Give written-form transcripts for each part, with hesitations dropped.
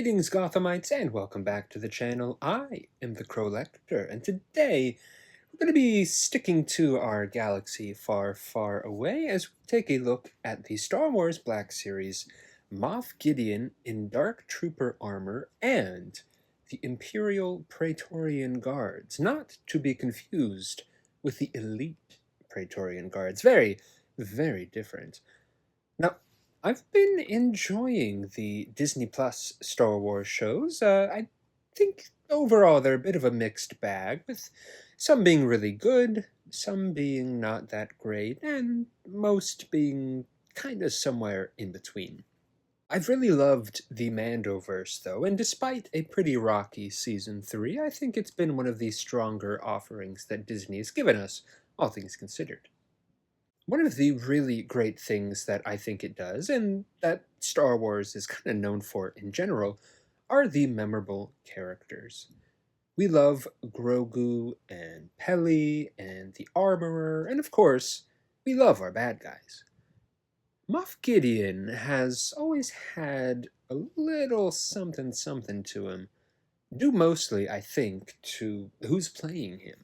Greetings, Gothamites, and welcome back to the channel. I am the Crow Lector, and today we're going to be sticking to our galaxy far, far away as we take a look at the Star Wars Black Series Moff Gideon in Dark Trooper armor and the Imperial Praetorian Guards, not to be confused with the elite Praetorian Guards. Very, very different. Now, I've been enjoying the Disney Plus Star Wars shows. I think overall they're a bit of a mixed bag, with some being really good, some being not that great, and most being kind of somewhere in between. I've really loved the Mandoverse, though, and despite a pretty rocky Season 3, I think it's been one of the stronger offerings that Disney's given us, all things considered. One of the really great things that I think it does, and that Star Wars is kind of known for in general, are the memorable characters. We love Grogu and Peli and the Armorer, and of course, we love our bad guys. Moff Gideon has always had a little something something to him, due mostly, I think, to who's playing him.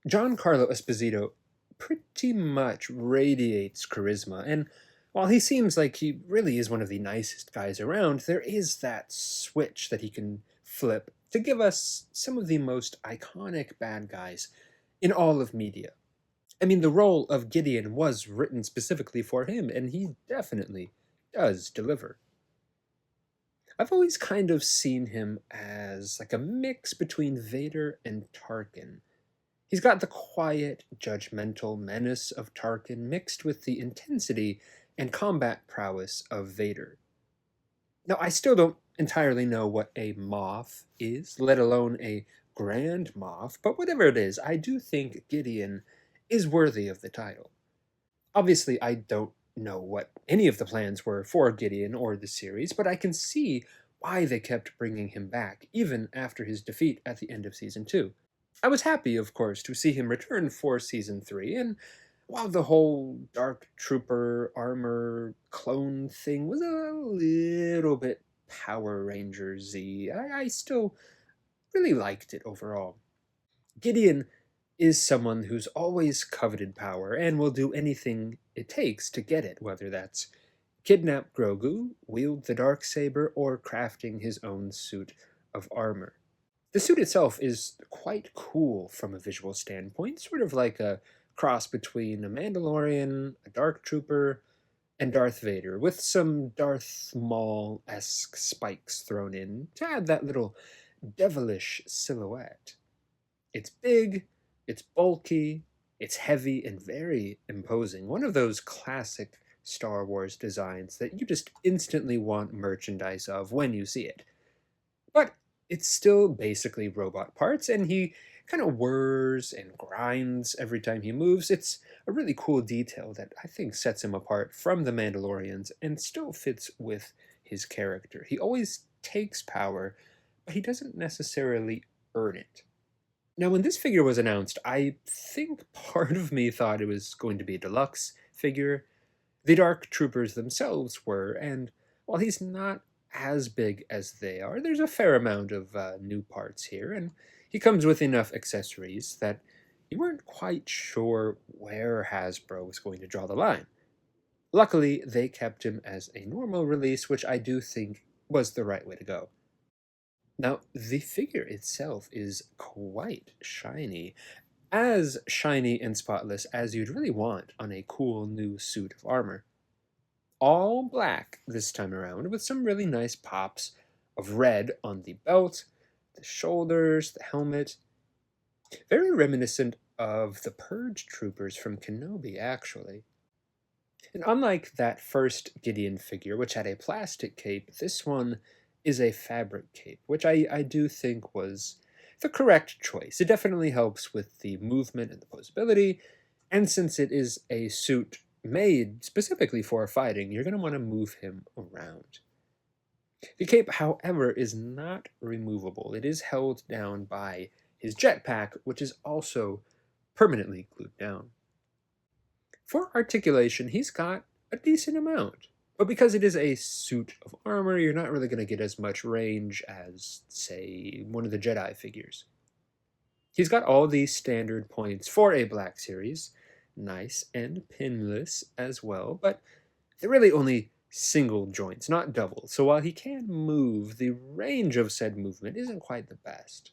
Giancarlo Esposito pretty much radiates charisma, and while he seems like he really is one of the nicest guys around, there is that switch that he can flip to give us some of the most iconic bad guys in all of media. I mean, the role of Gideon was written specifically for him, and he definitely does deliver. I've always kind of seen him as like a mix between Vader and Tarkin. He's got the quiet, judgmental menace of Tarkin mixed with the intensity and combat prowess of Vader. Now, I still don't entirely know what a Moff is, let alone a Grand Moff, but whatever it is, I do think Gideon is worthy of the title. Obviously, I don't know what any of the plans were for Gideon or the series, but I can see why they kept bringing him back, even after his defeat at the end of Season 2. I was happy, of course, to see him return for Season 3, and while the whole Dark Trooper armor clone thing was a little bit Power Rangers-y, I still really liked it overall. Gideon is someone who's always coveted power and will do anything it takes to get it, whether that's kidnap Grogu, wield the Darksaber, or crafting his own suit of armor. The suit itself is quite cool from a visual standpoint, sort of like a cross between a Mandalorian, a Dark Trooper, and Darth Vader, with some Darth Maul-esque spikes thrown in to add that little devilish silhouette. It's big, it's bulky, it's heavy, and very imposing. One of those classic Star Wars designs that you just instantly want merchandise of when you see it. But it's still basically robot parts, and he kind of whirs and grinds every time he moves. It's a really cool detail that I think sets him apart from the Mandalorians and still fits with his character. He always takes power, but he doesn't necessarily earn it. Now, when this figure was announced, I think part of me thought it was going to be a deluxe figure. The Dark Troopers themselves were, and while he's not as big as they are, there's a fair amount of new parts here, and he comes with enough accessories that you weren't quite sure where Hasbro was going to draw the line. Luckily, they kept him as a normal release, which I do think was the right way to go. Now, the figure itself is quite shiny and spotless as you'd really want on a cool new suit of armor. All black this time around, with some really nice pops of red on the belt, the shoulders, the helmet. Very reminiscent of the Purge Troopers from Kenobi, actually. And unlike that first Gideon figure, which had a plastic cape, this one is a fabric cape, which I do think was the correct choice. It definitely helps with the movement and the posability, and since it is a suit made specifically for fighting, you're going to want to move him around. The cape, however, is not removable. It is held down by his jetpack, which is also permanently glued down. For articulation, he's got a decent amount. But because it is a suit of armor, you're not really going to get as much range as, say, one of the Jedi figures. He's got all the standard points for a Black Series, nice and pinless as well, but they're really only single joints, not double, so while he can move, the range of said movement isn't quite the best.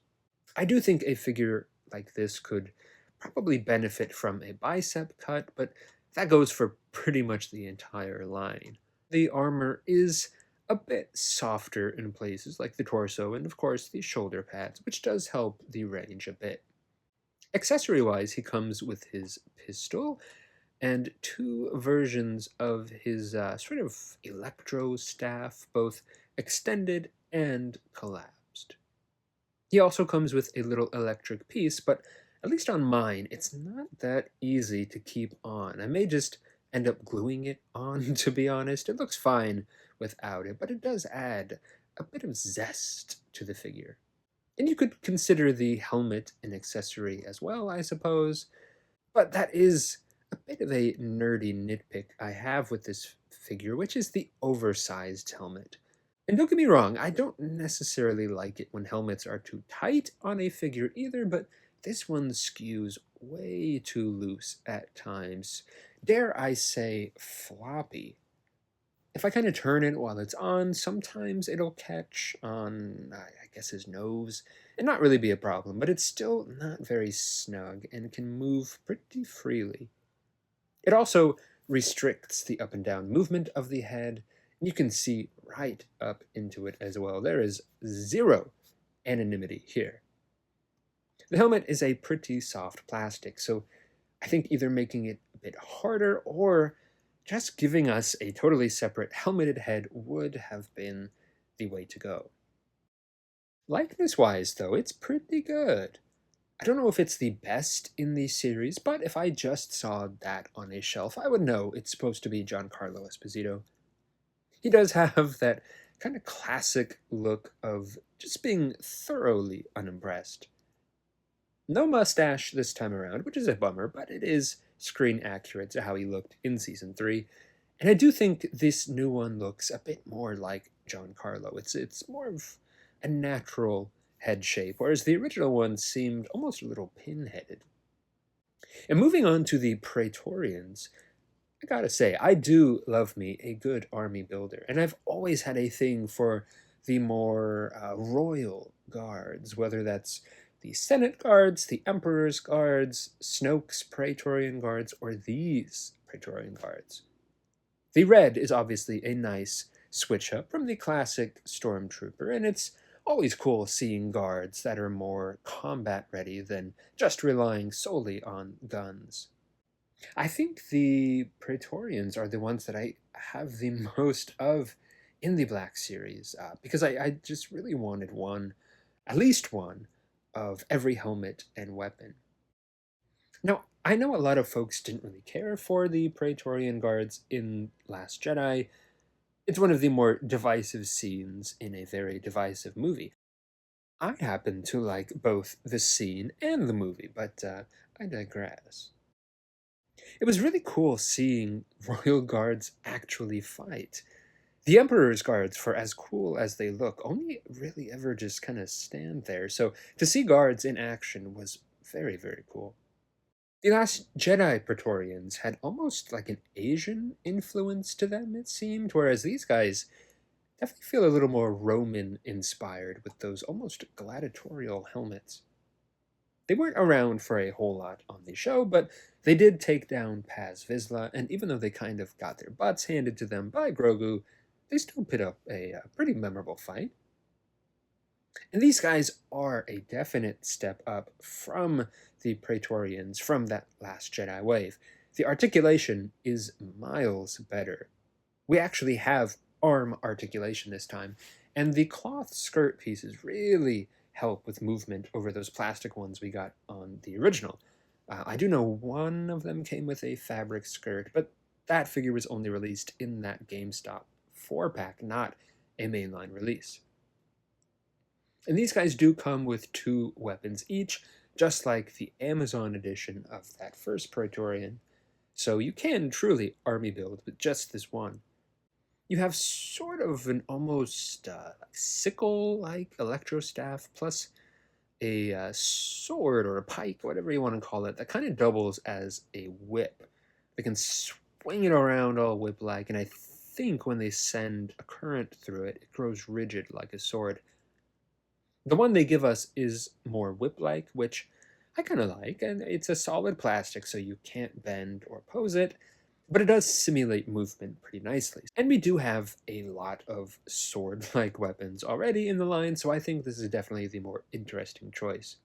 I do think a figure like this could probably benefit from a bicep cut, but that goes for pretty much the entire line. The armor is a bit softer in places like the torso and of course the shoulder pads, which does help the range a bit. Accessory-wise, he comes with his pistol and two versions of his sort of electro staff, both extended and collapsed. He also comes with a little electric piece, but at least on mine, it's not that easy to keep on. I may just end up gluing it on, to be honest. It looks fine without it, but it does add a bit of zest to the figure. And you could consider the helmet an accessory as well, I suppose. But that is a bit of a nerdy nitpick I have with this figure, which is the oversized helmet. And don't get me wrong, I don't necessarily like it when helmets are too tight on a figure either, but this one skews way too loose at times. Dare I say, floppy. If I kind of turn it while it's on, sometimes it'll catch on, I guess, his nose, and not really be a problem, but it's still not very snug and can move pretty freely. It also restricts the up and down movement of the head, and you can see right up into it as well. There is zero anonymity here. The helmet is a pretty soft plastic, so I think either making it a bit harder or just giving us a totally separate helmeted head would have been the way to go. Likeness-wise, though, it's pretty good. I don't know if it's the best in the series, but if I just saw that on a shelf, I would know it's supposed to be Giancarlo Esposito. He does have that kind of classic look of just being thoroughly unimpressed. No mustache this time around, which is a bummer, but it is screen accurate to how he looked in Season 3. And I do think this new one looks a bit more like Giancarlo. It's more of a natural head shape, whereas the original one seemed almost a little pin-headed. And moving on to the Praetorians, I gotta say, I do love me a good army builder, and I've always had a thing for the more royal guards, whether that's the Senate guards, the Emperor's guards, Snoke's Praetorian guards, or these Praetorian guards. The red is obviously a nice switch up from the classic Stormtrooper, and it's always cool seeing guards that are more combat ready than just relying solely on guns. I think the Praetorians are the ones that I have the most of in the Black Series, because I just really wanted one, at least one, of every helmet and weapon. Now, I know a lot of folks didn't really care for the Praetorian Guards in Last Jedi. It's one of the more divisive scenes in a very divisive movie. I happen to like both the scene and the movie, but I digress. It was really cool seeing royal guards actually fight. The Emperor's guards, for as cool as they look, only really ever just kind of stand there, so to see guards in action was very, very cool. The Last Jedi Praetorians had almost like an Asian influence to them, it seemed, whereas these guys definitely feel a little more Roman-inspired with those almost gladiatorial helmets. They weren't around for a whole lot on the show, but they did take down Paz Vizsla, and even though they kind of got their butts handed to them by Grogu, they still put up a pretty memorable fight. And these guys are a definite step up from the Praetorians from that Last Jedi wave. The articulation is miles better. We actually have arm articulation this time, and the cloth skirt pieces really help with movement over those plastic ones we got on the original. I do know one of them came with a fabric skirt, but that figure was only released in that GameStop 4-pack, not a mainline release. And these guys do come with 2 weapons each, just like the Amazon edition of that first Praetorian, so you can truly army build with just this one. You have sort of an almost sickle-like electro staff, plus a sword or a pike, whatever you want to call it, that kind of doubles as a whip. They can swing it around all whip-like, and I think when they send a current through it, it grows rigid like a sword. The one they give us is more whip-like, which I kind of like, and it's a solid plastic, so you can't bend or pose it, but it does simulate movement pretty nicely. And we do have a lot of sword-like weapons already in the line, so I think this is definitely the more interesting choice.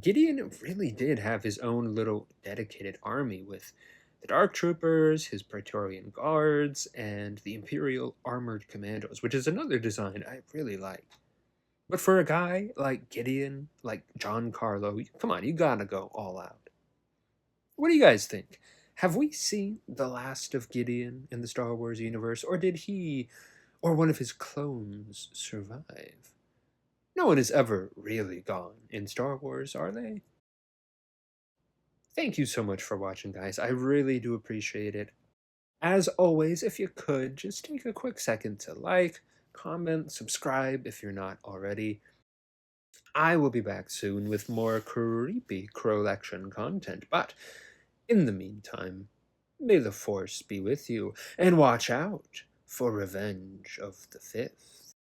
Gideon really did have his own little dedicated army with the Dark Troopers, his Praetorian Guards, and the Imperial Armored Commandos, which is another design I really like. But for a guy like Gideon, like Giancarlo, come on, you gotta go all out. What do you guys think? Have we seen the last of Gideon in the Star Wars universe, or did he or one of his clones survive? No one is ever really gone in Star Wars, are they? Thank you so much for watching, guys. I really do appreciate it. As always, if you could, just take a quick second to like, comment, subscribe if you're not already. I will be back soon with more creepy Crowlection content, but in the meantime, may the Force be with you, and watch out for Revenge of the Fifth.